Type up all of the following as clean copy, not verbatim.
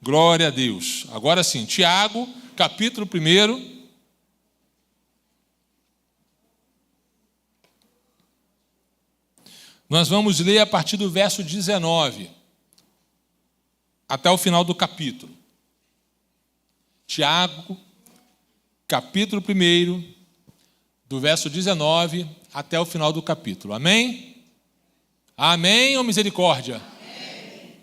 Glória a Deus. Agora sim, Tiago, capítulo 1. Nós vamos ler a partir do verso 19, até o final do capítulo. Tiago, capítulo 1, do verso 19 até o final do capítulo. Amém? Amém ou misericórdia? Amém.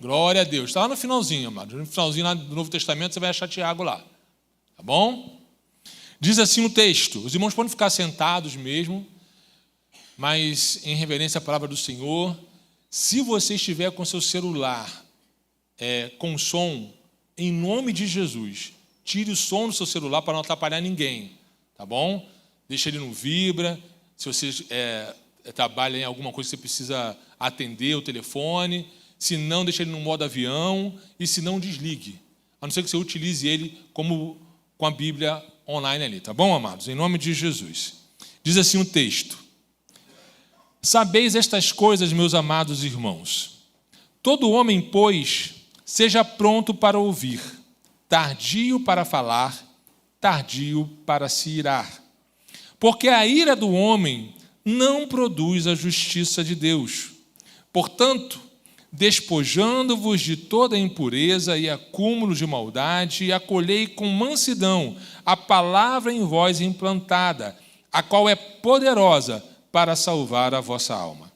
Glória a Deus. Está lá no finalzinho, amado. No finalzinho lá do Novo Testamento você vai achar Tiago lá. Tá bom? Diz assim o texto. Os irmãos podem ficar sentados mesmo, mas em reverência à palavra do Senhor. Se você estiver com seu celular com som, em nome de Jesus, tire o som do seu celular para não atrapalhar ninguém. Tá bom? Deixa ele no vibra. Se você trabalha em alguma coisa que você precisa atender o telefone. Se não, deixa ele no modo avião. E se não, desligue. A não ser que você utilize ele como com a Bíblia online ali. Tá bom, amados? Em nome de Jesus. Diz assim o texto. Sabeis estas coisas, meus amados irmãos. Todo homem, pois, seja pronto para ouvir, tardio para falar, tardio para se irar. Porque a ira do homem não produz a justiça de Deus. Portanto, despojando-vos de toda impureza e acúmulo de maldade, acolhei com mansidão a palavra em vós implantada, a qual é poderosa para salvar a vossa alma.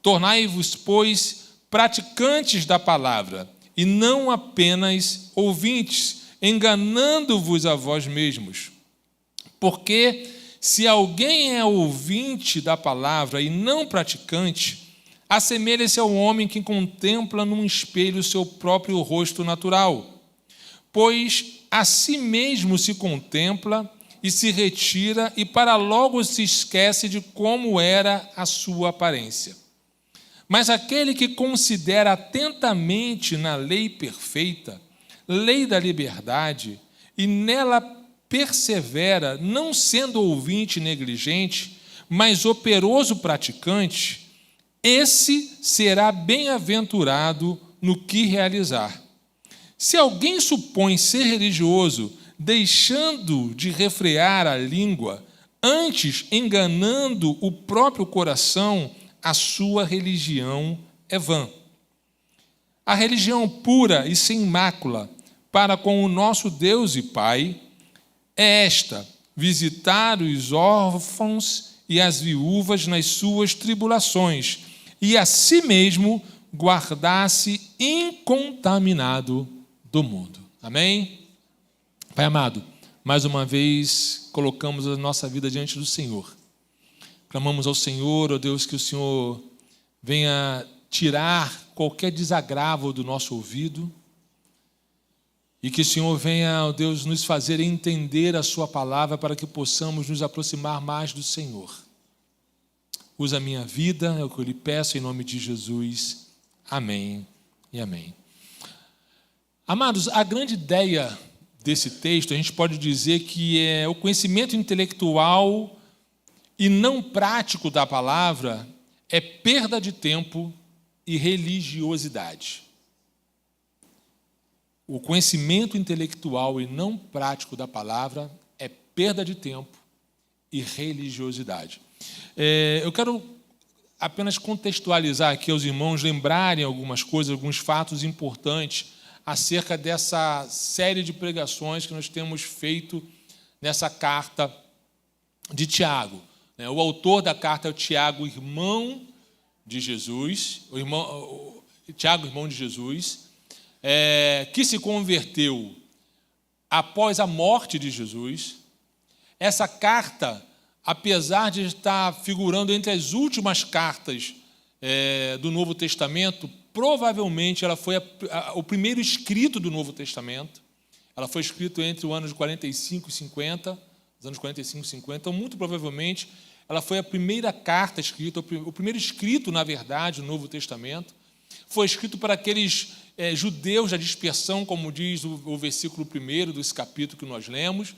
Tornai-vos, pois, praticantes da palavra, e não apenas ouvintes, enganando-vos a vós mesmos. Porque se alguém é ouvinte da palavra e não praticante, assemelha-se ao homem que contempla num espelho o seu próprio rosto natural. Pois a si mesmo se contempla e se retira, e para logo se esquece de como era a sua aparência. Mas aquele que considera atentamente na lei perfeita, lei da liberdade, e nela persevera, não sendo ouvinte negligente, mas operoso praticante, esse será bem-aventurado no que realizar. Se alguém supõe ser religioso, deixando de refrear a língua, antes enganando o próprio coração, a sua religião é vã. A religião pura e sem mácula para com o nosso Deus e Pai é esta: visitar os órfãos e as viúvas nas suas tribulações, e a si mesmo guardar-se incontaminado do mundo. Amém? Pai amado, mais uma vez colocamos a nossa vida diante do Senhor. Clamamos ao Senhor, ó Deus, que o Senhor venha tirar qualquer desagravo do nosso ouvido e que o Senhor venha, ó Deus, nos fazer entender a sua palavra para que possamos nos aproximar mais do Senhor. Usa a minha vida, é o que eu lhe peço em nome de Jesus. Amém e amém. Amados, a grande ideia desse texto, a gente pode dizer que é o conhecimento intelectual e não prático da palavra é perda de tempo e religiosidade. O conhecimento intelectual e não prático da palavra é perda de tempo e religiosidade. Eu quero apenas contextualizar aqui aos irmãos, lembrarem algumas coisas, alguns fatos importantes acerca dessa série de pregações que nós temos feito nessa carta de Tiago. O autor da carta é o Tiago, irmão de Jesus, Tiago, irmão de Jesus, que se converteu após a morte de Jesus. Essa carta, apesar de estar figurando entre as últimas cartas do Novo Testamento, provavelmente ela foi o primeiro escrito do Novo Testamento. Ela foi escrita entre os anos 45 e 50, os anos 45 e 50, então, muito provavelmente, ela foi a primeira carta escrita, o primeiro escrito, na verdade, do Novo Testamento. Foi escrito para aqueles judeus da dispersão, como diz o versículo 1 desse capítulo que nós lemos,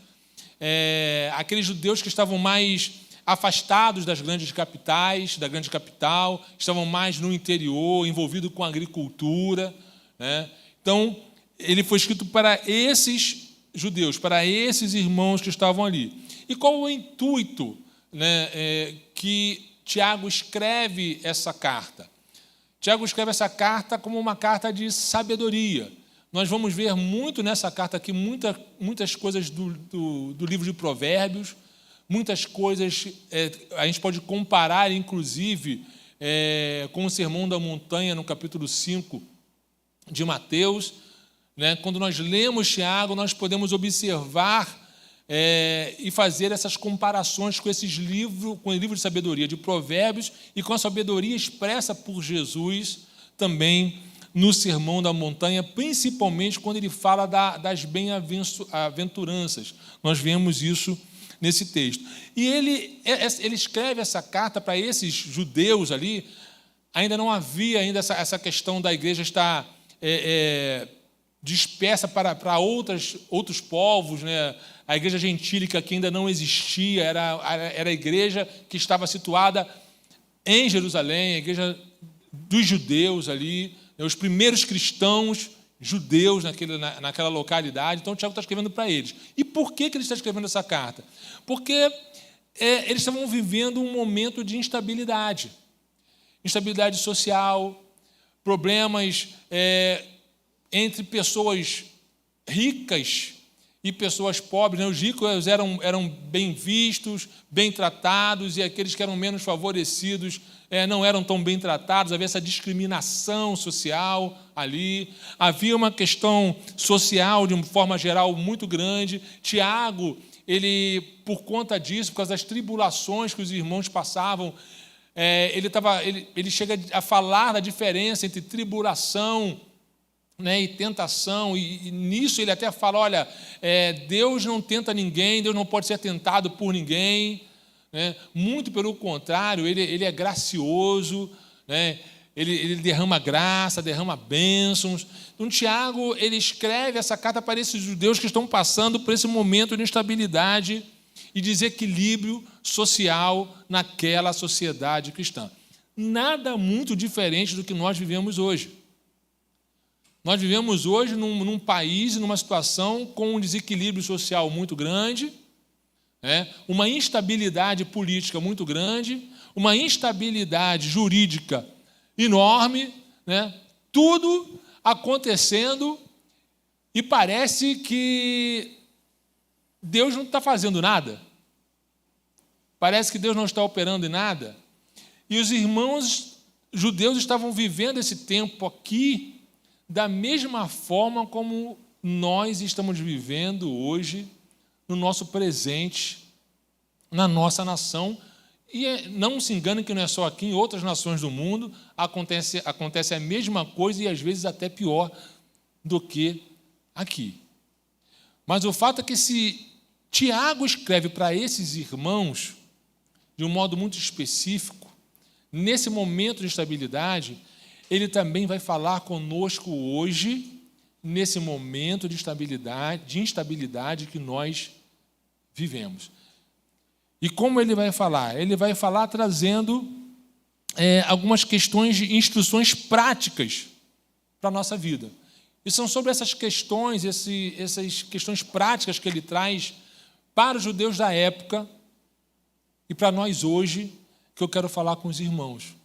aqueles judeus que estavam mais afastados das grandes capitais, da grande capital, estavam mais no interior, envolvidos com a agricultura, né? Então, ele foi escrito para esses judeus, para esses irmãos que estavam ali. E qual o intuito, né, que Tiago escreve essa carta? Tiago escreve essa carta como uma carta de sabedoria. Nós vamos ver muito nessa carta aqui, muitas coisas do livro de Provérbios, muitas coisas, a gente pode comparar, inclusive, com o Sermão da Montanha, no capítulo 5 de Mateus. Né? Quando nós lemos Tiago, nós podemos observar e fazer essas comparações com esses livros, com o livro de sabedoria de Provérbios e com a sabedoria expressa por Jesus também no Sermão da Montanha, principalmente quando ele fala das bem-aventuranças. Nós vemos isso nesse texto. E ele escreve essa carta para esses judeus ali. Ainda não havia essa questão da igreja estar dispersa para outros povos, né? A igreja gentílica que ainda não existia, era a igreja que estava situada em Jerusalém, a igreja dos judeus ali, né? Os primeiros cristãos judeus naquela localidade. Então, o Tiago está escrevendo para eles. E por que ele está escrevendo essa carta? Porque eles estavam vivendo um momento de instabilidade social, problemas entre pessoas ricas e pessoas pobres. Né? Os ricos eram bem vistos, bem tratados, e aqueles que eram menos favorecidos não eram tão bem tratados. Havia essa discriminação social ali. Havia uma questão social, de uma forma geral, muito grande. Tiago, ele, por conta disso, por causa das tribulações que os irmãos passavam, ele chega a falar da diferença entre tribulação, né, e tentação, e nisso ele até fala, olha, Deus não tenta ninguém, Deus não pode ser tentado por ninguém, né? Muito pelo contrário, ele é gracioso, né? Ele derrama graça, derrama bênçãos. Então, Tiago, ele escreve essa carta para esses judeus que estão passando por esse momento de instabilidade e desequilíbrio social naquela sociedade cristã. Nada muito diferente do que nós vivemos hoje. Nós vivemos hoje num país, numa situação com um desequilíbrio social muito grande, uma instabilidade política muito grande, uma instabilidade jurídica enorme, né? Tudo acontecendo e parece que Deus não está fazendo nada. Parece que Deus não está operando em nada. E os irmãos judeus estavam vivendo esse tempo aqui da mesma forma como nós estamos vivendo hoje, no nosso presente, na nossa nação. E não se engane que não é só aqui, em outras nações do mundo acontece a mesma coisa e às vezes até pior do que aqui. Mas o fato é que se Tiago escreve para esses irmãos, de um modo muito específico, nesse momento de instabilidade, ele também vai falar conosco hoje, nesse momento de instabilidade que nós vivemos. E como ele vai falar? Ele vai falar trazendo algumas questões de instruções práticas para a nossa vida. E são sobre essas questões, essas questões práticas que ele traz para os judeus da época e para nós hoje, que eu quero falar com os irmãos,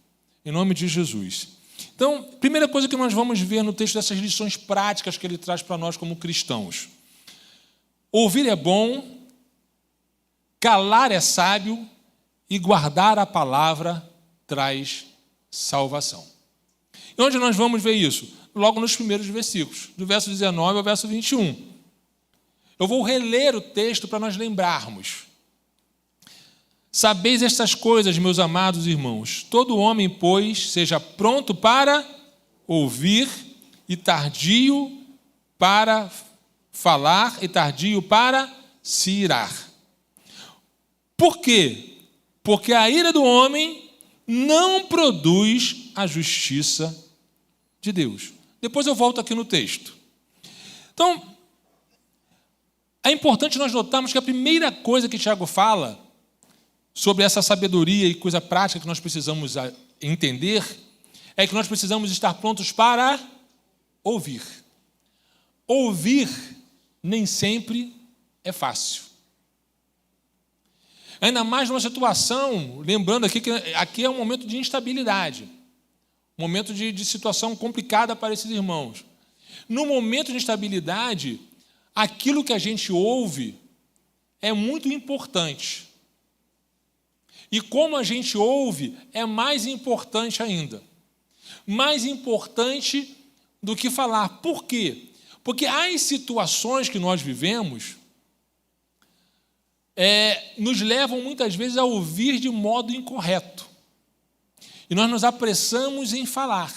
em nome de Jesus. Então, primeira coisa que nós vamos ver no texto dessas lições práticas que ele traz para nós como cristãos. Ouvir é bom, calar é sábio e guardar a palavra traz salvação. E onde nós vamos ver isso? Logo nos primeiros versículos, do verso 19 ao verso 21. Eu vou reler o texto para nós lembrarmos. Sabeis estas coisas, meus amados irmãos. Todo homem, pois, seja pronto para ouvir e tardio para falar e tardio para se irar. Por quê? Porque a ira do homem não produz a justiça de Deus. Depois eu volto aqui no texto. Então, é importante nós notarmos que a primeira coisa que Tiago fala sobre essa sabedoria e coisa prática que nós precisamos entender é que nós precisamos estar prontos para ouvir. ouvir nem sempre é fácil. Ainda mais numa situação, lembrando aqui que aqui é um momento de instabilidade, um momento de situação complicada para esses irmãos. No momento de instabilidade, aquilo que a gente ouve é muito importante. E como a gente ouve, é mais importante ainda. Mais importante do que falar. Por quê? Porque as situações que nós vivemos nos levam muitas vezes a ouvir de modo incorreto. E nós nos apressamos em falar.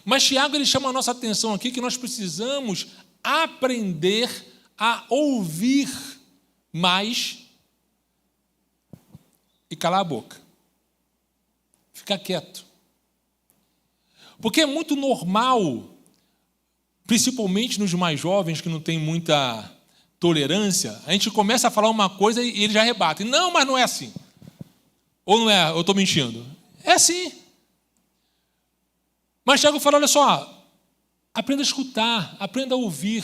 Mas Tiago ele chama a nossa atenção aqui que nós precisamos aprender a ouvir mais e calar a boca. Ficar quieto. Porque é muito normal, principalmente nos mais jovens que não têm muita tolerância, a gente começa a falar uma coisa e eles já rebatem. Não, mas não é assim. Ou não é, eu estou mentindo. É assim. Mas Tiago fala, olha só, aprenda a escutar, aprenda a ouvir.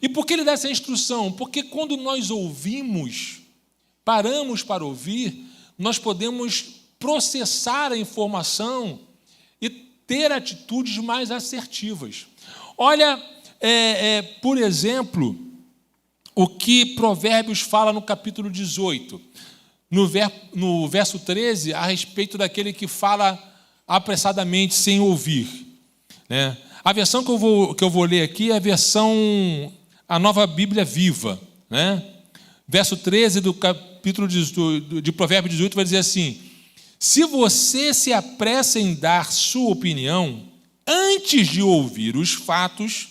E por que ele dá essa instrução? Porque quando nós ouvimos, paramos para ouvir, nós podemos processar a informação e ter atitudes mais assertivas. Olha, por exemplo, o que Provérbios fala no capítulo 18, no verso 13, a respeito daquele que fala apressadamente, sem ouvir. Né? A versão que eu vou ler aqui é a Nova Bíblia Viva. Né? Verso 13 do capítulo de Provérbios 18 vai dizer assim: se você se apressa em dar sua opinião, antes de ouvir os fatos,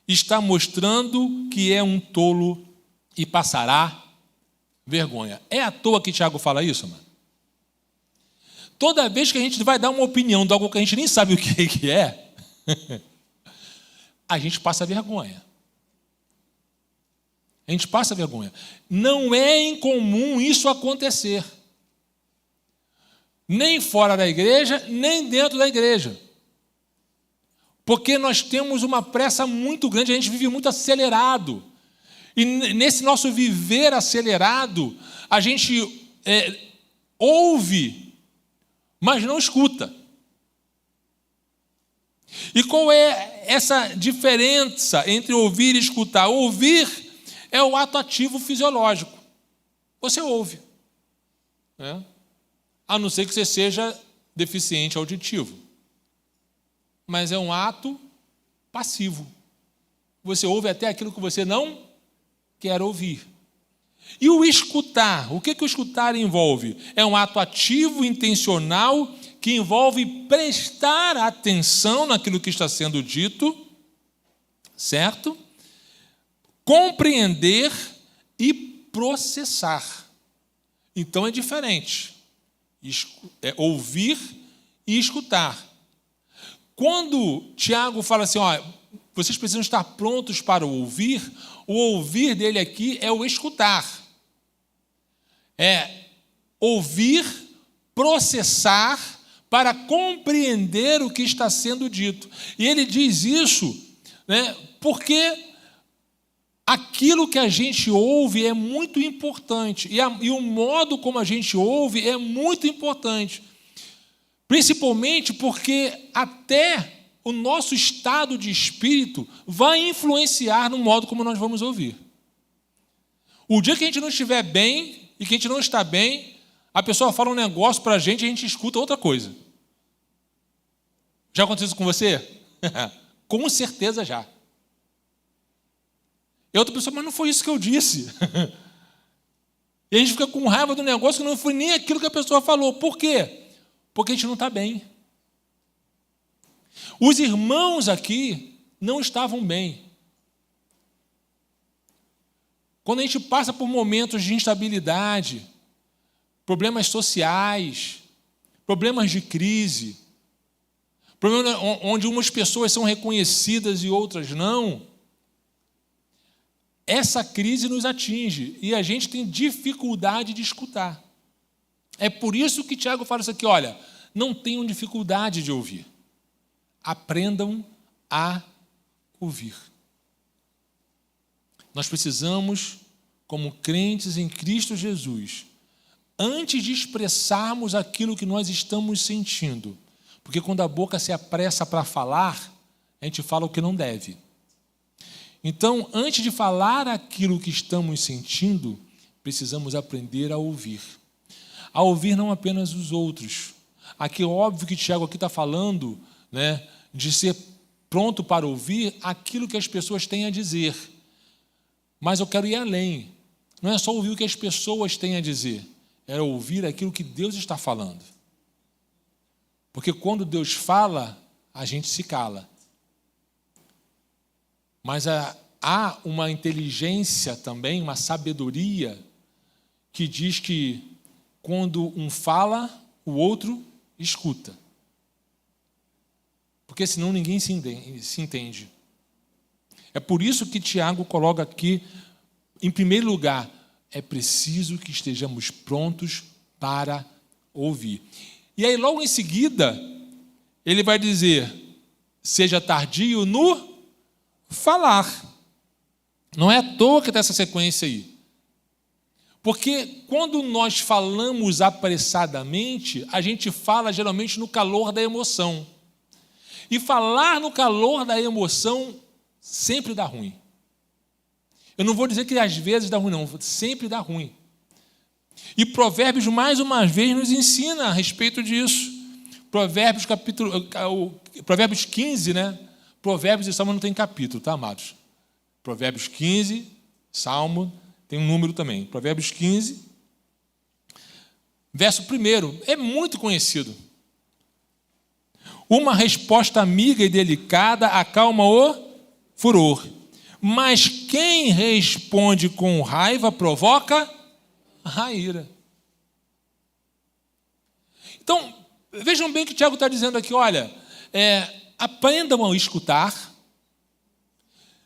está mostrando que é um tolo e passará vergonha. É à toa que Tiago fala isso, mano? Toda vez que a gente vai dar uma opinião de algo que a gente nem sabe o que é, a gente passa vergonha. A gente passa vergonha. Não é incomum isso acontecer. Nem fora da igreja, nem dentro da igreja. Porque nós temos uma pressa muito grande, a gente vive muito acelerado. E nesse nosso viver acelerado, a gente ouve, mas não escuta. E qual é essa diferença entre ouvir e escutar? Ouvir é o ato ativo fisiológico. Você ouve. Né? A não ser que você seja deficiente auditivo. Mas é um ato passivo. Você ouve até aquilo que você não quer ouvir. E o escutar? O que o escutar envolve? É um ato ativo, intencional, que envolve prestar atenção naquilo que está sendo dito, certo? Compreender e processar. Então é diferente. É ouvir e escutar. Quando Tiago fala assim, ó, vocês precisam estar prontos para ouvir, o ouvir dele aqui é o escutar. É ouvir, processar, para compreender o que está sendo dito. E ele diz isso, né, porque aquilo que a gente ouve é muito importante. E o modo como a gente ouve é muito importante. Principalmente porque até o nosso estado de espírito vai influenciar no modo como nós vamos ouvir. O dia que a gente não estiver bem e que a gente não está bem, a pessoa fala um negócio para a gente escuta outra coisa. Já aconteceu isso com você? Com certeza já. E outra pessoa, mas não foi isso que eu disse. E a gente fica com raiva do negócio que não foi nem aquilo que a pessoa falou. Por quê? Porque a gente não está bem. Os irmãos aqui não estavam bem. Quando a gente passa por momentos de instabilidade, problemas sociais, problemas de crise, problemas onde umas pessoas são reconhecidas e outras não, essa crise nos atinge e a gente tem dificuldade de escutar. É por isso que Tiago fala isso aqui, olha, não tenham dificuldade de ouvir. Aprendam a ouvir. Nós precisamos, como crentes em Cristo Jesus, antes de expressarmos aquilo que nós estamos sentindo, porque quando a boca se apressa para falar, a gente fala o que não deve. Então, antes de falar aquilo que estamos sentindo, precisamos aprender a ouvir. A ouvir não apenas os outros. Aqui é óbvio que Tiago aqui está falando, né, de ser pronto para ouvir aquilo que as pessoas têm a dizer. Mas eu quero ir além. Não é só ouvir o que as pessoas têm a dizer, é ouvir aquilo que Deus está falando. Porque quando Deus fala, a gente se cala. Mas há uma inteligência também, uma sabedoria, que diz que quando um fala, o outro escuta. Porque senão ninguém se entende. É por isso que Tiago coloca aqui, em primeiro lugar, é preciso que estejamos prontos para ouvir. E aí, logo em seguida, ele vai dizer, seja tardio no falar. Não é à toa que tem essa sequência aí. Porque quando nós falamos apressadamente, a gente fala geralmente no calor da emoção. E falar no calor da emoção sempre dá ruim. Eu não vou dizer que às vezes dá ruim, não. Sempre dá ruim. E Provérbios, mais uma vez, nos ensina a respeito disso. Provérbios 15, né? Provérbios e Salmo não tem capítulo, tá, amados? Provérbios 15, Salmo, tem um número também. Provérbios 15, verso 1, é muito conhecido. Uma resposta amiga e delicada acalma o furor, mas quem responde com raiva provoca a ira. Então, vejam bem o que o Tiago está dizendo aqui, olha, aprendam a escutar,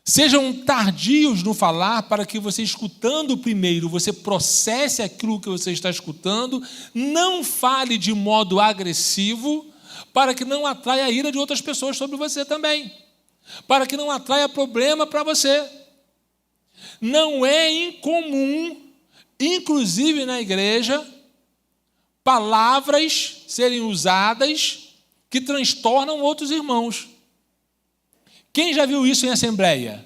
sejam tardios no falar, para que você, escutando primeiro, você processe aquilo que você está escutando, não fale de modo agressivo, para que não atraia a ira de outras pessoas sobre você também, para que não atraia problema para você. Não é incomum, inclusive na igreja, palavras serem usadas que transtornam outros irmãos. Quem já viu isso em assembleia?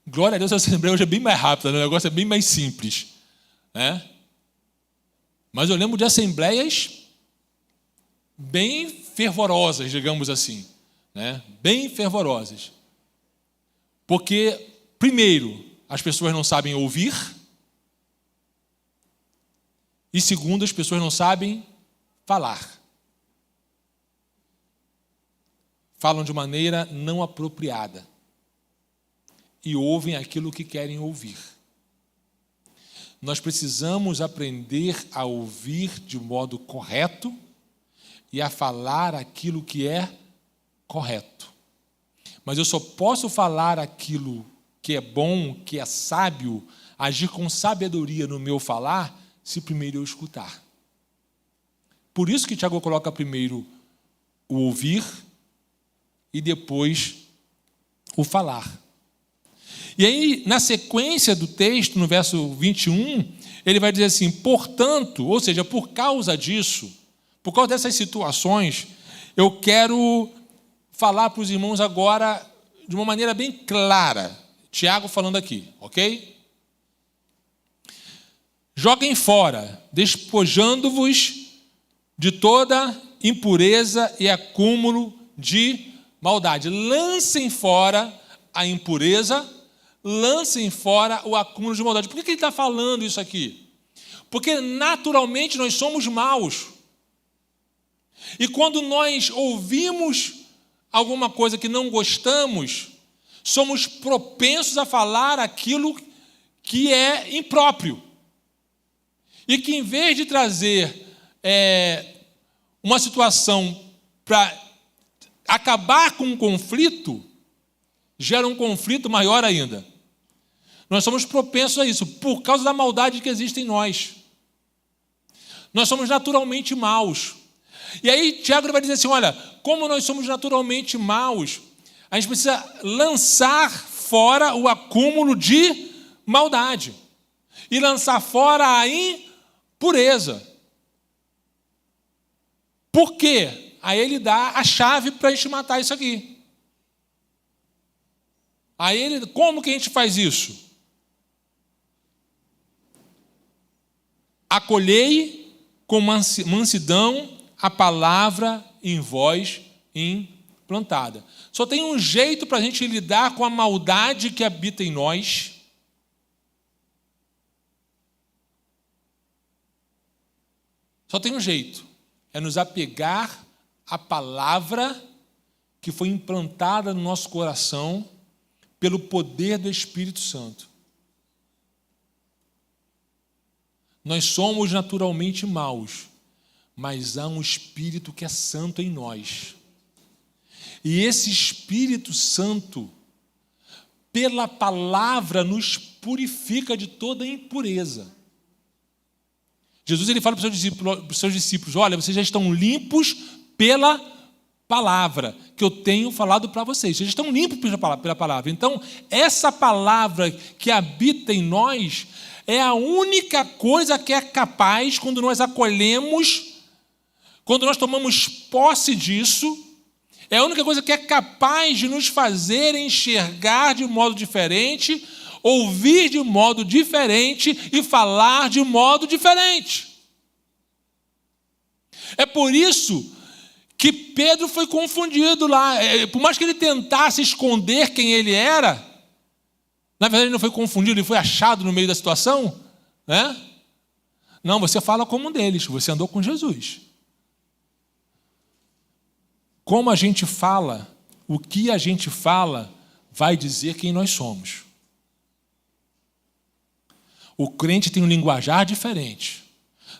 Glória a Deus, a assembleia hoje é bem mais rápida, o negócio é bem mais simples, né? Mas eu lembro de assembleias bem fervorosas, digamos assim, né? Bem fervorosas. Porque, primeiro, as pessoas não sabem ouvir, e segundo, as pessoas não sabem falar. Falam de maneira não apropriada e ouvem aquilo que querem ouvir. Nós precisamos aprender a ouvir de modo correto e a falar aquilo que é correto. Mas eu só posso falar aquilo que é bom, que é sábio, agir com sabedoria no meu falar, se primeiro eu escutar. Por isso que Tiago coloca primeiro o ouvir e depois o falar. E aí, na sequência do texto, no verso 21, ele vai dizer assim, portanto, ou seja, por causa disso, por causa dessas situações, eu quero falar para os irmãos agora de uma maneira bem clara. Tiago falando aqui, ok? Joguem fora, despojando-vos de toda impureza e acúmulo de maldade. Lancem fora a impureza, lancem fora o acúmulo de maldade. Por que ele está falando isso aqui? Porque naturalmente nós somos maus. E quando nós ouvimos alguma coisa que não gostamos, somos propensos a falar aquilo que é impróprio. E que em vez de trazer uma situação para acabar com um conflito, gera um conflito maior ainda. Nós somos propensos a isso, por causa da maldade que existe em nós. Nós somos naturalmente maus. E aí Tiago vai dizer assim, olha, como nós somos naturalmente maus, a gente precisa lançar fora o acúmulo de maldade e lançar fora a impureza. Por quê? Aí ele dá a chave para a gente matar isso aqui. Como que a gente faz isso? Acolhei com mansidão a palavra em vós implantada. Só tem um jeito para a gente lidar com a maldade que habita em nós. Só tem um jeito. É nos apegar à palavra que foi implantada no nosso coração pelo poder do Espírito Santo. Nós somos naturalmente maus, mas há um Espírito que é santo em nós. E esse Espírito Santo, pela palavra, nos purifica de toda impureza. Jesus ele fala para os seus discípulos, olha, vocês já estão limpos pela palavra que eu tenho falado para vocês. Vocês estão limpos pela palavra. Então, essa palavra que habita em nós é a única coisa que é capaz, quando nós acolhemos, quando nós tomamos posse disso, é a única coisa que é capaz de nos fazer enxergar de modo diferente, ouvir de modo diferente e falar de modo diferente. É por isso que Pedro foi confundido lá. Por mais que ele tentasse esconder quem ele era, na verdade ele não foi confundido, ele foi achado no meio da situação, né? Não, você fala como um deles, você andou com Jesus. Como a gente fala, o que a gente fala, vai dizer quem nós somos. O crente tem um linguajar diferente,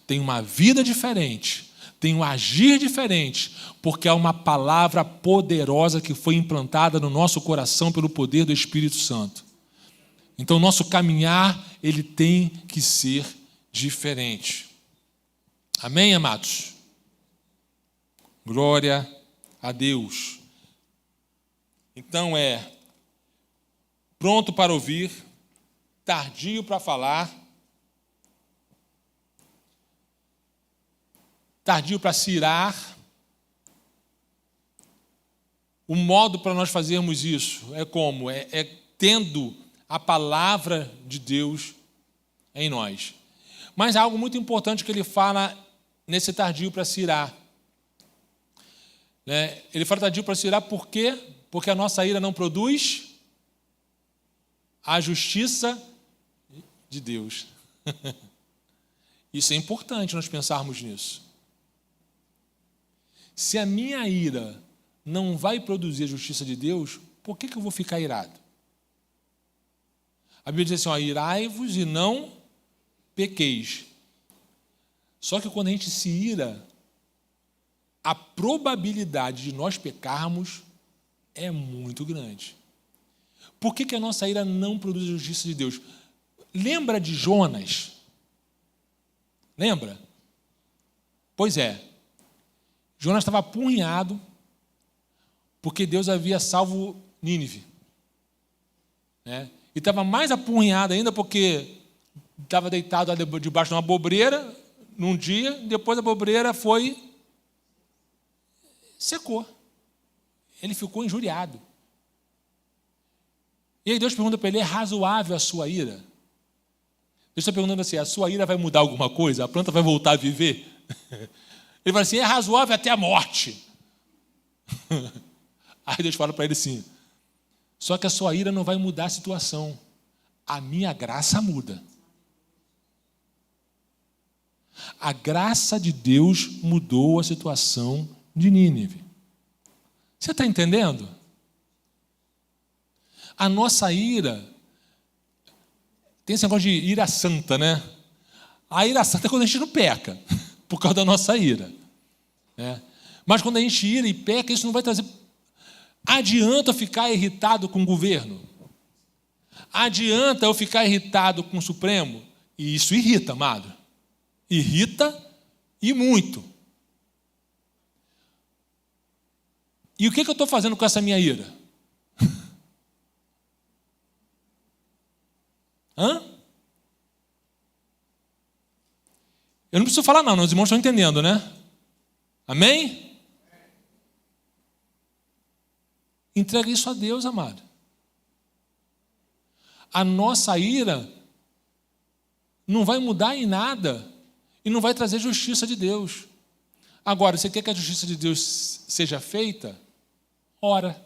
tem uma vida diferente, tem um agir diferente, porque há uma palavra poderosa que foi implantada no nosso coração pelo poder do Espírito Santo. Então, o nosso caminhar, ele tem que ser diferente. Amém, amados? Glória a Deus. Então, pronto para ouvir, tardio para falar, tardio para se irar. O modo para nós fazermos isso é como? É tendo a palavra de Deus em nós. Mas há algo muito importante que ele fala nesse tardio para se irar. Ele fala tardio para se irar por quê? Porque a nossa ira não produz a justiça de Deus. Isso é importante nós pensarmos nisso. Se a minha ira não vai produzir a justiça de Deus, por que eu vou ficar irado? A Bíblia diz assim, irai-vos e não pequeis. Só que quando a gente se ira, a probabilidade de nós pecarmos é muito grande. Por que a nossa ira não produz a justiça de Deus? Lembra de Jonas? Lembra? Pois é. Jonas estava apurrinhado porque Deus havia salvo Nínive. E estava mais apurrinhado ainda porque estava deitado debaixo de uma bobreira num dia, depois a bobreira secou. Ele ficou injuriado. E aí Deus pergunta para ele, é razoável a sua ira? Deus está perguntando assim, a sua ira vai mudar alguma coisa? A planta vai voltar a viver? Ele fala assim, é razoável até a morte. Aí Deus fala para ele assim, só que a sua ira não vai mudar a situação. A minha graça muda. A graça de Deus mudou a situação de Nínive. Você está entendendo? A nossa ira, tem esse negócio de ira santa, né? A ira santa é quando a gente não peca, por causa da nossa ira. Mas quando a gente ira e peca, isso não vai trazer... Adianta eu ficar irritado com o governo? Adianta eu ficar irritado com o Supremo? E isso irrita, amado. Irrita e muito. E o que eu estou fazendo com essa minha ira? Hã? Eu não preciso falar não, os irmãos estão entendendo, né? Amém? Entrega isso a Deus, amado. A nossa ira não vai mudar em nada e não vai trazer justiça de Deus. Agora, você quer que a justiça de Deus seja feita? Ora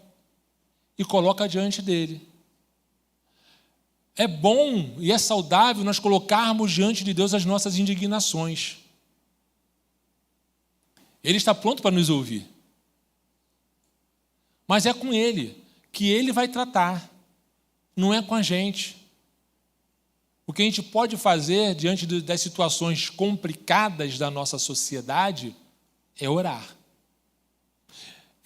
e coloca diante dele. É bom e é saudável nós colocarmos diante de Deus as nossas indignações. Ele está pronto para nos ouvir. Mas é com Ele que Ele vai tratar, não é com a gente. O que a gente pode fazer diante das situações complicadas da nossa sociedade é orar.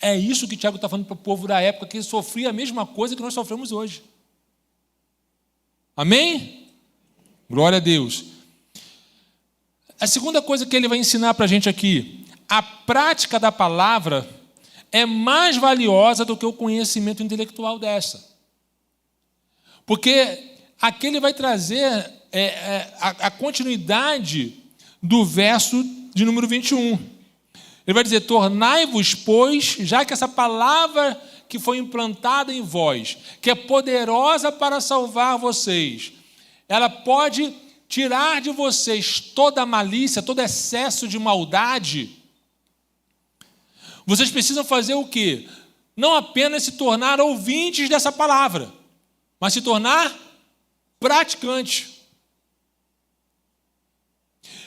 É isso que Tiago está falando para o povo da época, que sofria a mesma coisa que nós sofremos hoje. Amém? Glória a Deus. A segunda coisa que ele vai ensinar para a gente aqui: a prática da palavra é mais valiosa do que o conhecimento intelectual dessa. Porque aqui ele vai trazer a continuidade do verso de número 21. Ele vai dizer: tornai-vos, pois, já que essa palavra que foi implantada em vós, que é poderosa para salvar vocês, ela pode tirar de vocês toda a malícia, todo excesso de maldade. Vocês precisam fazer o quê? Não apenas se tornar ouvintes dessa palavra, mas se tornar praticante.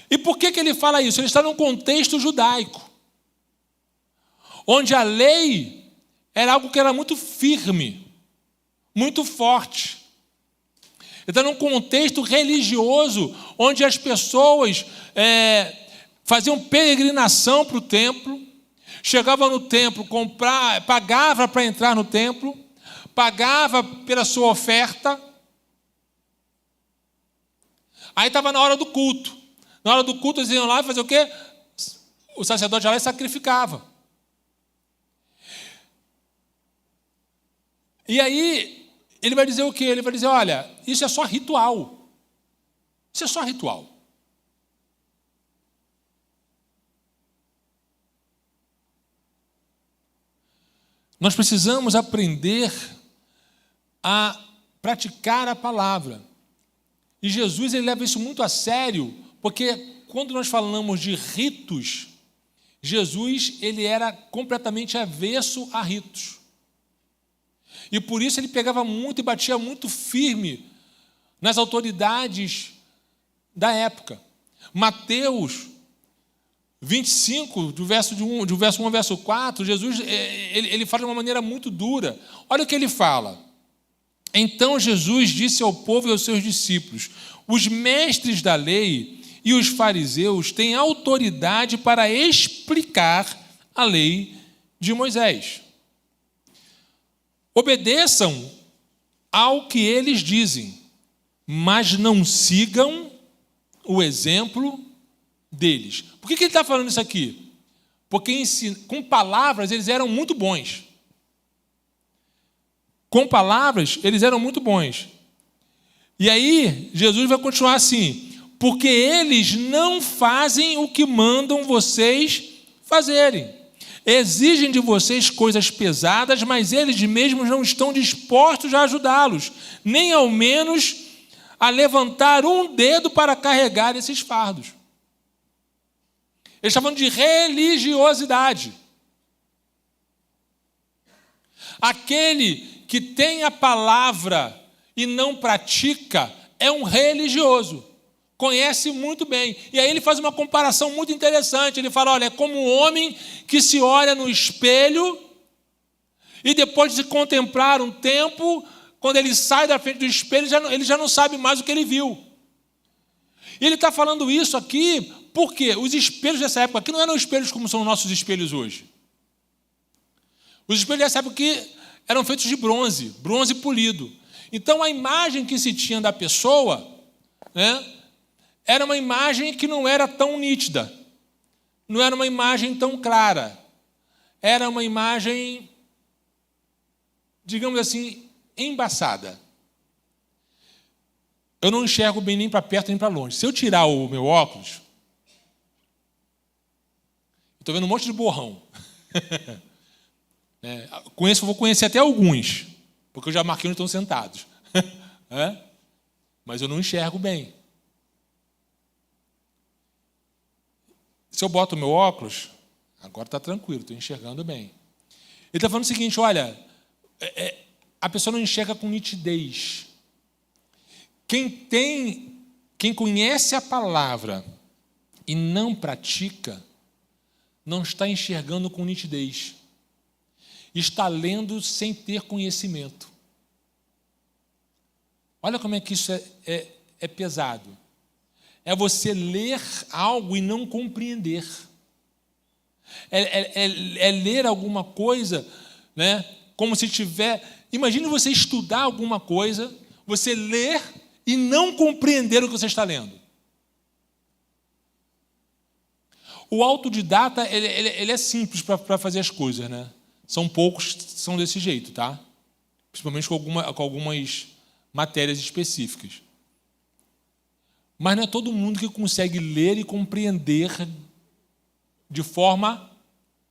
E por que ele fala isso? Ele está num contexto judaico, onde a lei era algo que era muito firme, muito forte. Ele está num contexto religioso, onde as pessoas faziam peregrinação para o templo, chegavam no templo, pagava para entrar no templo, pagava pela sua oferta. Aí estava na hora do culto. Na hora do culto eles iam lá e faziam o quê? O sacerdote ia lá e sacrificava. E aí ele vai dizer o quê? Ele vai dizer: olha, isso é só ritual. Isso é só ritual. Nós precisamos aprender a praticar a palavra. E Jesus ele leva isso muito a sério, porque quando nós falamos de ritos, Jesus ele era completamente avesso a ritos. E por isso ele pegava muito e batia muito firme nas autoridades da época. Mateus 25, do verso 1 ao verso 4, Jesus ele fala de uma maneira muito dura. Olha o que ele fala. Então Jesus disse ao povo e aos seus discípulos: os mestres da lei e os fariseus têm autoridade para explicar a lei de Moisés. Obedeçam ao que eles dizem, mas não sigam o exemplo deles. Por que ele está falando isso aqui? Porque com palavras eles eram muito bons. Com palavras eles eram muito bons. E aí Jesus vai continuar assim: porque eles não fazem o que mandam vocês fazerem. Exigem de vocês coisas pesadas, mas eles mesmos não estão dispostos a ajudá-los, nem ao menos a levantar um dedo para carregar esses fardos. Eles estão falando de religiosidade. Aquele que tem a palavra e não pratica é um religioso. Conhece muito bem. E aí ele faz uma comparação muito interessante. Ele fala: olha, é como um homem que se olha no espelho e depois de se contemplar um tempo, quando ele sai da frente do espelho, ele já não sabe mais o que ele viu. E ele está falando isso aqui porque os espelhos dessa época aqui não eram espelhos como são nossos espelhos hoje. Os espelhos dessa época aqui eram feitos de bronze polido. Então a imagem que se tinha da pessoa, né, era uma imagem que não era tão nítida, não era uma imagem tão clara. era uma imagem, digamos assim, embaçada. Eu não enxergo bem nem para perto nem para longe. Se eu tirar o meu óculos, estou vendo um monte de borrão. Vou conhecer até alguns, porque eu já marquei onde estão sentados. Mas eu não enxergo bem. Se eu boto o meu óculos, agora está tranquilo, estou enxergando bem. Ele está falando o seguinte, olha, a pessoa não enxerga com nitidez. Quem conhece a palavra e não pratica, não está enxergando com nitidez. Está lendo sem ter conhecimento. Olha como é que isso é pesado. É você ler algo e não compreender. É ler alguma coisa, né, como se tiver... Imagine você estudar alguma coisa, você ler e não compreender o que você está lendo. O autodidata, ele é simples para fazer as coisas, né? São poucos que são desse jeito, tá? Principalmente com algumas matérias específicas. Mas não é todo mundo que consegue ler e compreender de forma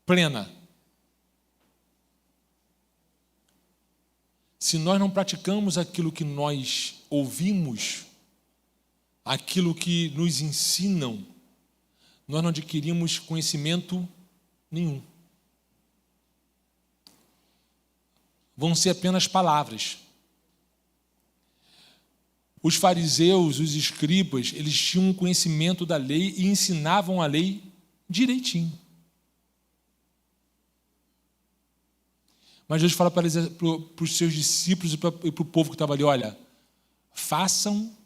plena. Se nós não praticamos aquilo que nós ouvimos, aquilo que nos ensinam, nós não adquirimos conhecimento nenhum. Vão ser apenas palavras. Os fariseus, os escribas, eles tinham um conhecimento da lei e ensinavam a lei direitinho. Mas Jesus fala para os seus discípulos e para o povo que estava ali, olha, façam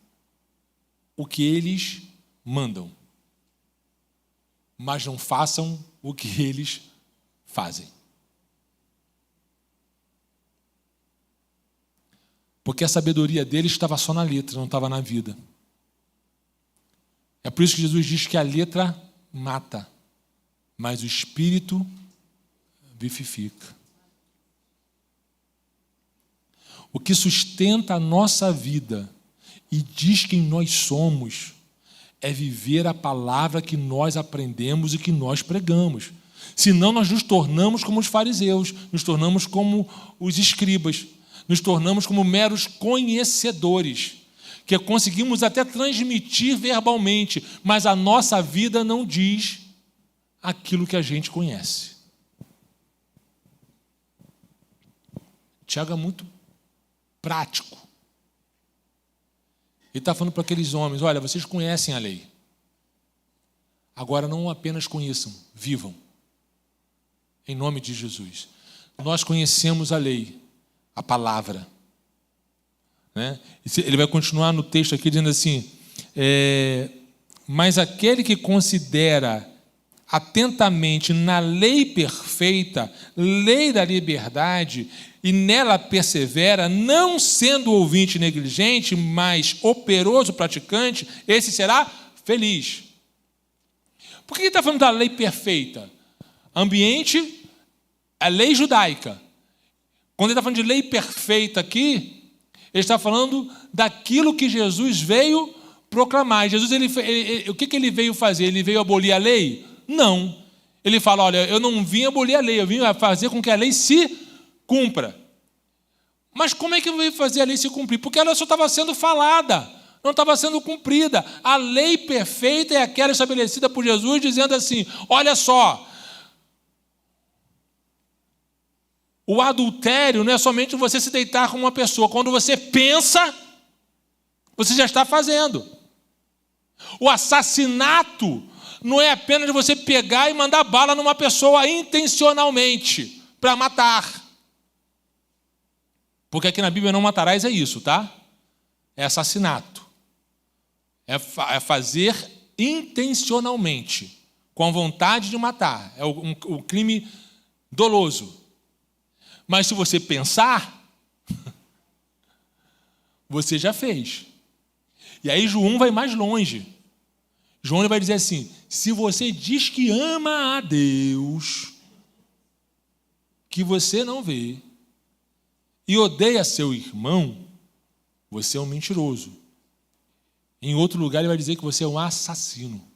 o que eles mandam, mas não façam o que eles fazem. Porque a sabedoria deles estava só na letra, não estava na vida. É por isso que Jesus diz que a letra mata, mas o Espírito vivifica. O que sustenta a nossa vida e diz quem nós somos é viver a palavra que nós aprendemos e que nós pregamos. Senão nós nos tornamos como os fariseus, nos tornamos como os escribas, nos tornamos como meros conhecedores, que conseguimos até transmitir verbalmente, mas a nossa vida não diz aquilo que a gente conhece. Tiago é muito prático. Ele está falando para aqueles homens, olha, vocês conhecem a lei. Agora não apenas conheçam, vivam. Em nome de Jesus. Nós conhecemos a lei, a palavra. Né? Ele vai continuar no texto aqui dizendo assim, mas aquele que considera atentamente na lei perfeita, lei da liberdade, e nela persevera, não sendo ouvinte negligente, mas operoso praticante, esse será feliz. Por que ele está falando da lei perfeita? Ambiente, a lei judaica. Quando ele está falando de lei perfeita aqui, ele está falando daquilo que Jesus veio proclamar. Jesus, o que ele veio fazer? Ele veio abolir a lei? Não. Ele fala, olha, eu não vim abolir a lei, eu vim fazer com que a lei se cumpra. Mas como é que eu veio fazer a lei se cumprir? Porque ela só estava sendo falada, não estava sendo cumprida. A lei perfeita é aquela estabelecida por Jesus, dizendo assim, olha só, o adultério não é somente você se deitar com uma pessoa. Quando você pensa, você já está fazendo. O assassinato não é apenas você pegar e mandar bala numa pessoa intencionalmente para matar. Porque aqui na Bíblia não matarás é isso, tá? É assassinato. É fazer intencionalmente, com a vontade de matar. É um crime doloso. Mas se você pensar, você já fez. E aí João vai mais longe. João vai dizer assim, se você diz que ama a Deus, que você não vê e odeia seu irmão, você é um mentiroso. Em outro lugar, ele vai dizer que você é um assassino.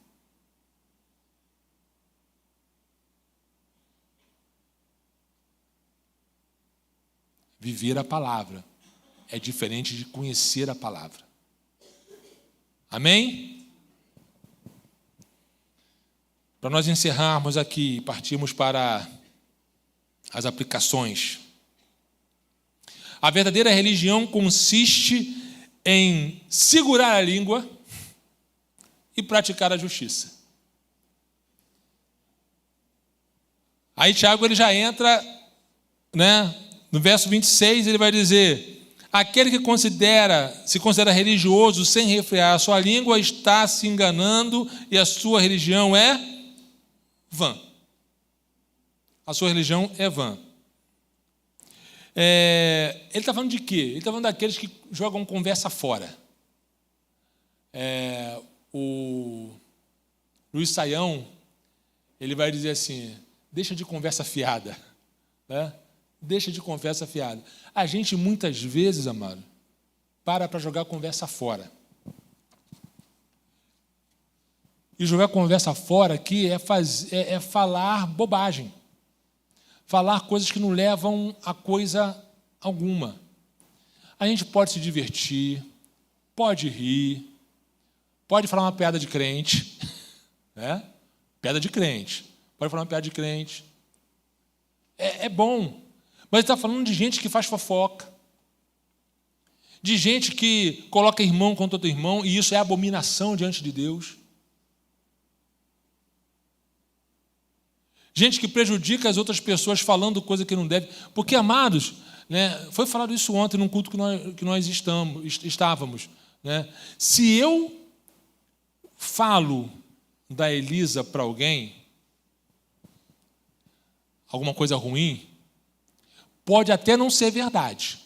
Viver a palavra é diferente de conhecer a palavra. Amém? Para nós encerrarmos aqui, partimos para as aplicações. A verdadeira religião consiste em segurar a língua e praticar a justiça. Aí Tiago ele já entra, no verso 26, ele vai dizer: aquele que se considera religioso sem refrear a sua língua está se enganando e a sua religião é vã. A sua religião é vã. Ele está falando de quê? Ele está falando daqueles que jogam conversa fora. O Luiz Saião, ele vai dizer assim: deixa de conversa fiada. Deixa de conversa fiada. A gente, muitas vezes, amado, para jogar conversa fora. E jogar conversa fora aqui é falar bobagem. Falar coisas que não levam a coisa alguma. A gente pode se divertir, pode rir, pode falar uma piada de crente, Piada de crente. Pode falar uma piada de crente. É bom. Mas ele está falando de gente que faz fofoca, de gente que coloca irmão contra outro irmão, e isso é abominação diante de Deus. Gente que prejudica as outras pessoas falando coisa que não deve. Porque, amados, foi falado isso ontem num culto que nós estávamos. Se eu falo da Elisa para alguém, alguma coisa ruim, pode até não ser verdade.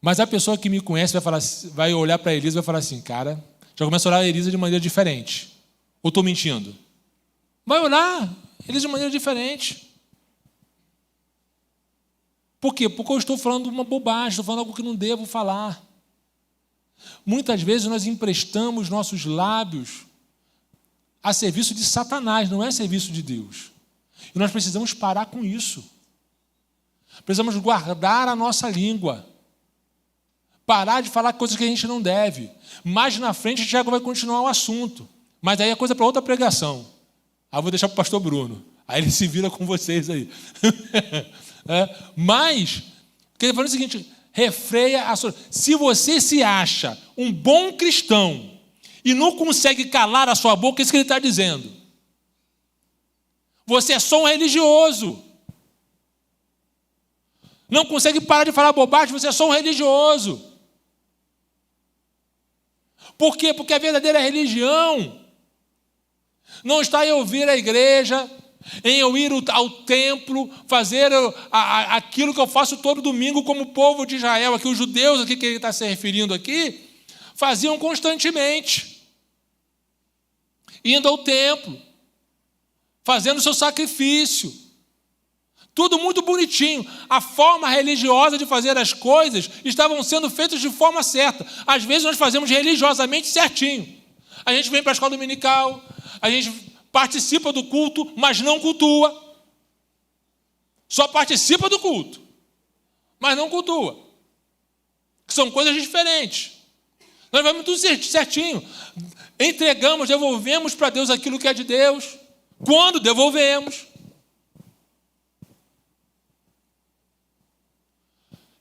Mas a pessoa que me conhece vai olhar para a Elisa e vai falar assim: cara, já começa a olhar a Elisa de maneira diferente. Ou estou mentindo? Vai olhar eles de maneira diferente. Por quê? Porque eu estou falando uma bobagem, estou falando algo que não devo falar. Muitas vezes nós emprestamos nossos lábios a serviço de Satanás, não é serviço de Deus. E nós precisamos parar com isso. Precisamos guardar a nossa língua. Parar de falar coisas que a gente não deve. Mais na frente, o Tiago vai continuar o assunto. Mas aí é coisa para outra pregação. Aí eu vou deixar para o pastor Bruno. Aí ele se vira com vocês aí. Mas, ele falando o seguinte: refreia a sua... Se você se acha um bom cristão e não consegue calar a sua boca, é isso que ele está dizendo. Você é só um religioso. Não consegue parar de falar bobagem, você é só um religioso. Por quê? Porque a verdadeira religião não está em eu vir à igreja, em eu ir ao templo, fazer aquilo que eu faço todo domingo como o povo de Israel, aqui os judeus aqui que ele está se referindo aqui, faziam constantemente. Indo ao templo, fazendo o seu sacrifício. Tudo muito bonitinho. A forma religiosa de fazer as coisas estavam sendo feitas de forma certa. Às vezes nós fazemos religiosamente certinho. A gente vem para a escola dominical, a gente participa do culto, mas não cultua. Só participa do culto, mas não cultua. São coisas diferentes. Nós vamos tudo certinho. Entregamos, devolvemos para Deus aquilo que é de Deus. Quando devolvemos.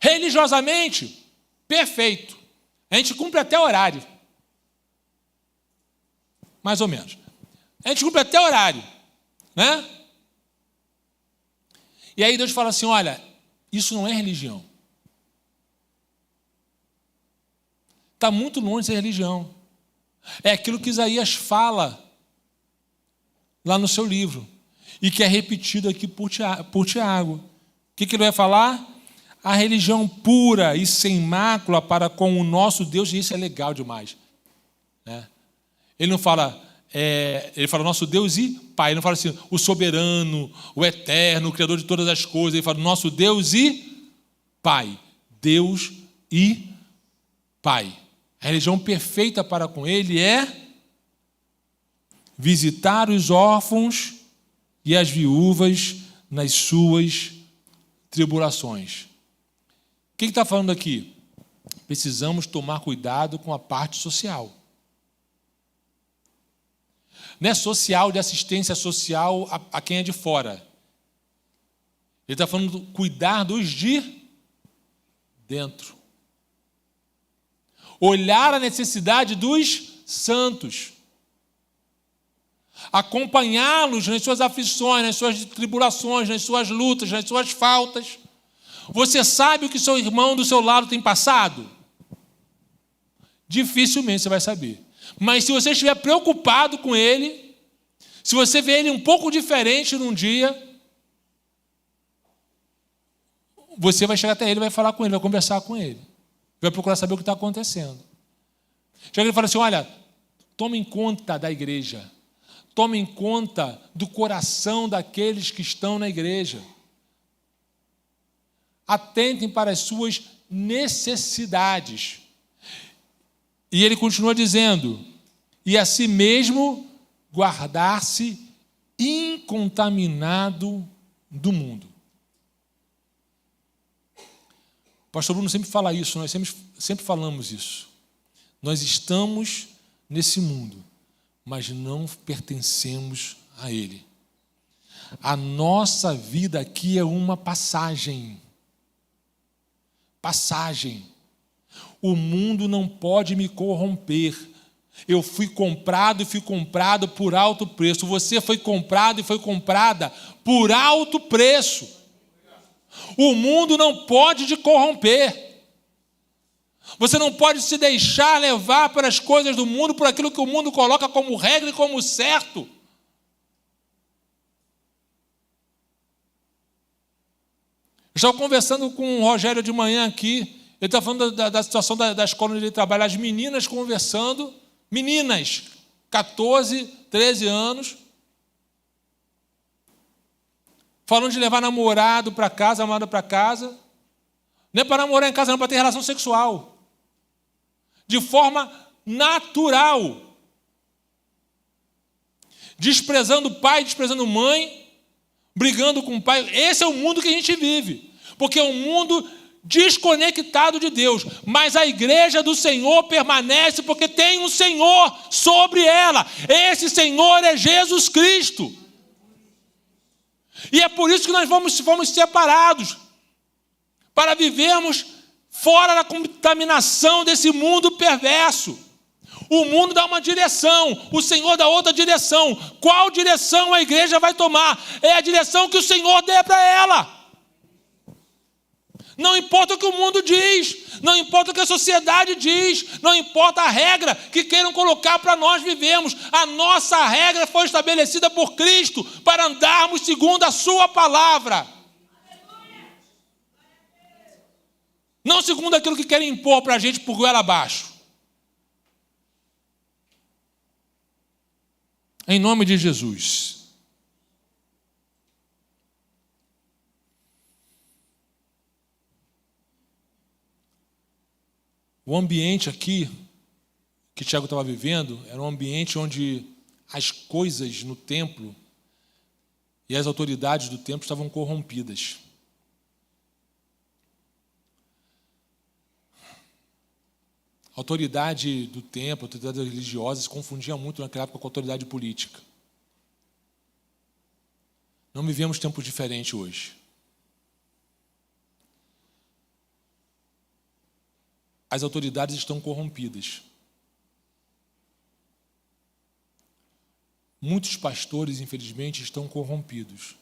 Religiosamente, perfeito. A gente cumpre até horário. Mais ou menos. A gente cumpre até horário. E aí Deus fala assim: olha, isso não é religião. Está muito longe de ser religião. É aquilo que Isaías fala lá no seu livro. E que é repetido aqui por Tiago. O que ele vai falar? A religião pura e sem mácula para com o nosso Deus, e isso é legal demais. Ele não fala ele fala nosso Deus e Pai. Ele não fala assim, o soberano, o eterno, o criador de todas as coisas. Ele fala nosso Deus e Pai. Deus e Pai. A religião perfeita para com ele é visitar os órfãos e as viúvas nas suas tribulações. O que está falando aqui? Precisamos tomar cuidado com a parte social. Não é social de assistência social a quem é de fora. Ele está falando de cuidar dos de dentro. Olhar a necessidade dos santos. Acompanhá-los nas suas aflições, nas suas tribulações, nas suas lutas, nas suas faltas. Você sabe o que seu irmão do seu lado tem passado? Dificilmente você vai saber. Mas se você estiver preocupado com ele, se você vê ele um pouco diferente num dia, você vai chegar até ele, vai falar com ele, vai conversar com ele. Vai procurar saber o que está acontecendo. Chega ele e fala assim, olha, tome em conta da igreja. Tome em conta do coração daqueles que estão na igreja. Atentem para as suas necessidades. E ele continua dizendo, e a si mesmo guardar-se incontaminado do mundo. O pastor Bruno sempre fala isso, nós sempre falamos isso. Nós estamos nesse mundo, mas não pertencemos a ele. A nossa vida aqui é uma passagem. Passagem. O mundo não pode me corromper. Eu fui comprado e fui comprado por alto preço. Você foi comprado e foi comprada por alto preço. O mundo não pode te corromper. Você não pode se deixar levar pelas coisas do mundo, por aquilo que o mundo coloca como regra e como certo. Eu estava conversando com o Rogério de manhã aqui, ele está falando da situação da escola onde ele trabalha, as meninas conversando, meninas, 14, 13 anos, falando de levar namorado para casa, namorada para casa. Não é para namorar em casa, não, para ter relação sexual. De forma natural. Desprezando o pai, desprezando mãe, brigando com o pai. Esse é o mundo que a gente vive. Porque é um mundo desconectado de Deus. Mas a igreja do Senhor permanece porque tem um Senhor sobre ela. Esse Senhor é Jesus Cristo. E é por isso que nós fomos separados. Para vivermos fora da contaminação desse mundo perverso. O mundo dá uma direção, o Senhor dá outra direção. Qual direção a igreja vai tomar? É a direção que o Senhor der para ela. Não importa o que o mundo diz, não importa o que a sociedade diz, não importa a regra que queiram colocar para nós vivermos. A nossa regra foi estabelecida por Cristo para andarmos segundo a sua palavra. Não segundo aquilo que querem impor para a gente por goela abaixo. Em nome de Jesus. O ambiente aqui que Tiago estava vivendo era um ambiente onde as coisas no templo e as autoridades do templo estavam corrompidas. A autoridade do templo, a autoridade religiosa se confundia muito naquela época com a autoridade política. Não vivemos tempos diferentes hoje. As autoridades estão corrompidas. Muitos pastores, infelizmente, estão corrompidos.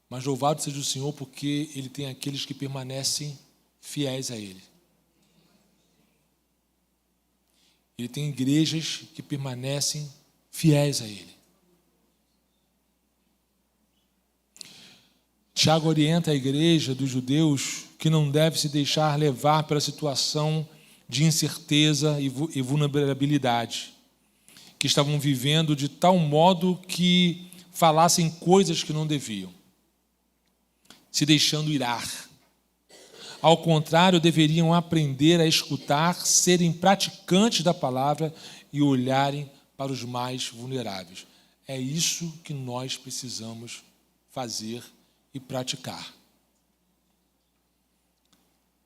Mas louvado seja o Senhor, porque Ele tem aqueles que permanecem fiéis a Ele. Ele tem igrejas que permanecem fiéis a Ele. Tiago orienta a igreja dos judeus que não deve se deixar levar pela situação de incerteza e vulnerabilidade, que estavam vivendo de tal modo que falassem coisas que não deviam, se deixando irar. Ao contrário, deveriam aprender a escutar, serem praticantes da palavra e olharem para os mais vulneráveis. É isso que nós precisamos fazer e praticar.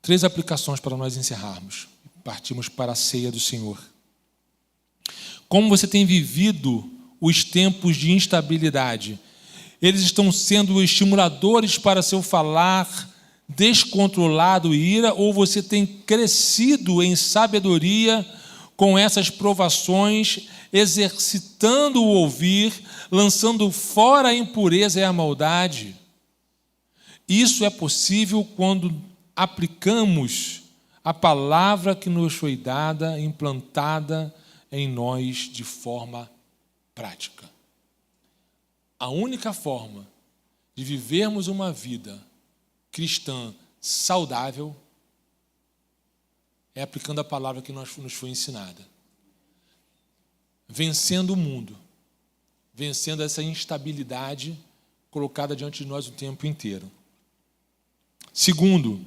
3 aplicações para nós encerrarmos. Partimos para a ceia do Senhor. Como você tem vivido os tempos de instabilidade? Eles estão sendo estimuladores para seu falar descontrolado e ira, ou você tem crescido em sabedoria com essas provações, exercitando o ouvir, lançando fora a impureza e a maldade? Isso é possível quando aplicamos a palavra que nos foi dada, implantada em nós de forma prática. A única forma de vivermos uma vida cristã saudável é aplicando a palavra que nos foi ensinada. Vencendo o mundo, vencendo essa instabilidade colocada diante de nós o tempo inteiro. Segundo,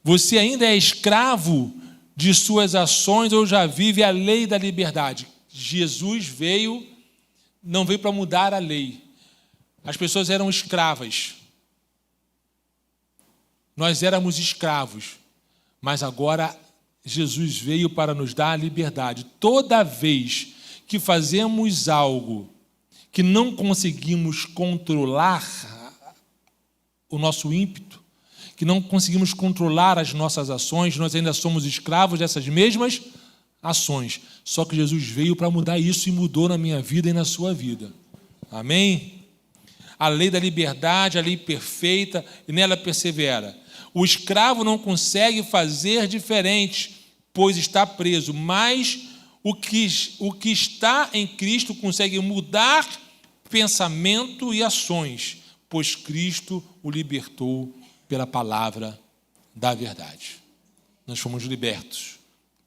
você ainda é escravo de suas ações ou já vive a lei da liberdade? Jesus não veio para mudar a lei. As pessoas eram escravas. Nós éramos escravos, mas agora Jesus veio para nos dar a liberdade. Toda vez que fazemos algo que não conseguimos controlar o nosso ímpeto, que não conseguimos controlar as nossas ações, nós ainda somos escravos dessas mesmas ações. Só que Jesus veio para mudar isso e mudou na minha vida e na sua vida. Amém? A lei da liberdade, a lei perfeita, e nela persevera. O escravo não consegue fazer diferente, pois está preso, mas o que está em Cristo consegue mudar pensamento e ações, pois Cristo o libertou pela palavra da verdade. Nós fomos libertos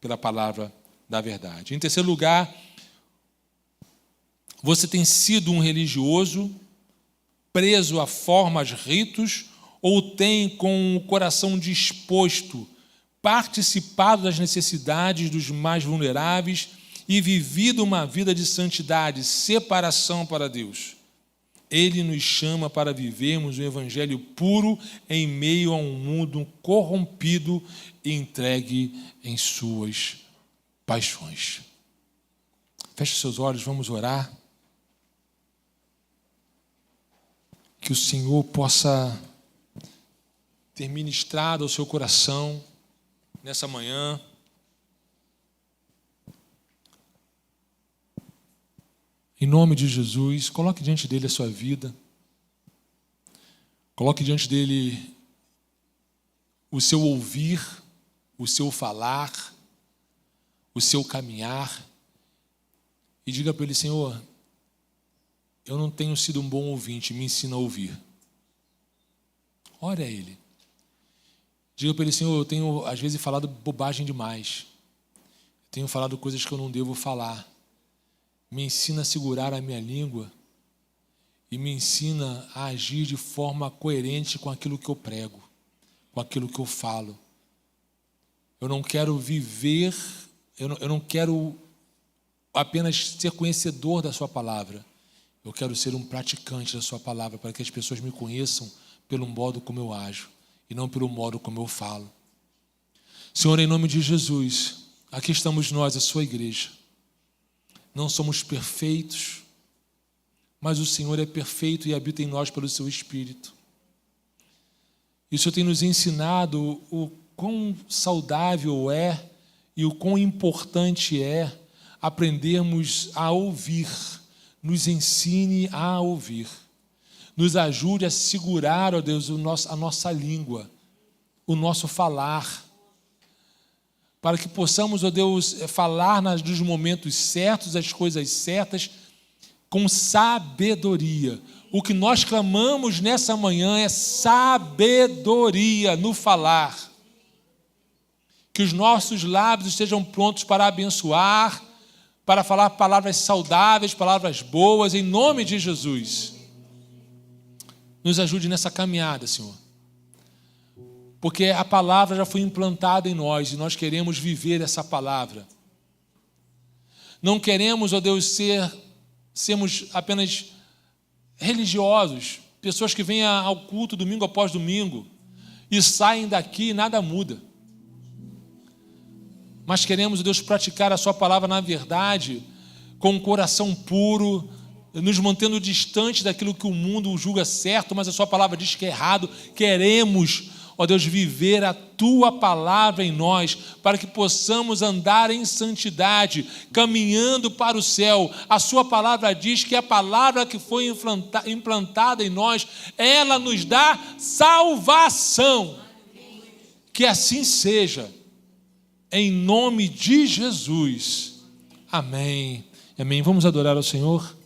pela palavra da verdade. Em terceiro lugar, você tem sido um religioso preso a formas, ritos, ou tem, com o coração disposto, participado das necessidades dos mais vulneráveis e vivido uma vida de santidade, separação para Deus? Ele nos chama para vivermos o evangelho puro em meio a um mundo corrompido e entregue em suas paixões. Feche seus olhos, vamos orar. Que o Senhor possa ter ministrado ao seu coração nessa manhã. Em nome de Jesus, coloque diante dele a sua vida. Coloque diante dele o seu ouvir, o seu falar, o seu caminhar. E diga para ele: Senhor, eu não tenho sido um bom ouvinte, me ensina a ouvir. Ore a ele. Diga para ele: Senhor, eu tenho às vezes falado bobagem demais. Eu tenho falado coisas que eu não devo falar. Me ensina a segurar a minha língua e me ensina a agir de forma coerente com aquilo que eu prego, com aquilo que eu falo. Eu não quero viver, eu não quero apenas ser conhecedor da sua palavra. Eu quero ser um praticante da sua palavra, para que as pessoas me conheçam pelo modo como eu ajo e não pelo modo como eu falo. Senhor, em nome de Jesus, aqui estamos nós, a sua igreja. Não somos perfeitos, mas o Senhor é perfeito e habita em nós pelo seu Espírito. E o Senhor tem nos ensinado o quão saudável é e o quão importante é aprendermos a ouvir. Nos ensine a ouvir. Nos ajude a segurar, ó Deus, a nossa língua, o nosso falar, para que possamos, ó Deus, falar nos momentos certos, as coisas certas, com sabedoria. O que nós clamamos nessa manhã é sabedoria no falar. Que os nossos lábios estejam prontos para abençoar, para falar palavras saudáveis, palavras boas, em nome de Jesus. Nos ajude nessa caminhada, Senhor. Porque a palavra já foi implantada em nós e nós queremos viver essa palavra. Não queremos, ó Deus, sermos apenas religiosos, pessoas que vêm ao culto domingo após domingo e saem daqui e nada muda. Mas queremos, ó Deus, praticar a sua palavra na verdade, com um coração puro, nos mantendo distante daquilo que o mundo julga certo, mas a sua palavra diz que é errado. Queremos, ó Deus, viver a tua palavra em nós, para que possamos andar em santidade, caminhando para o céu. A sua palavra diz que a palavra que foi implantada em nós, ela nos dá salvação. Que assim seja, em nome de Jesus. Amém. Amém. Vamos adorar ao Senhor.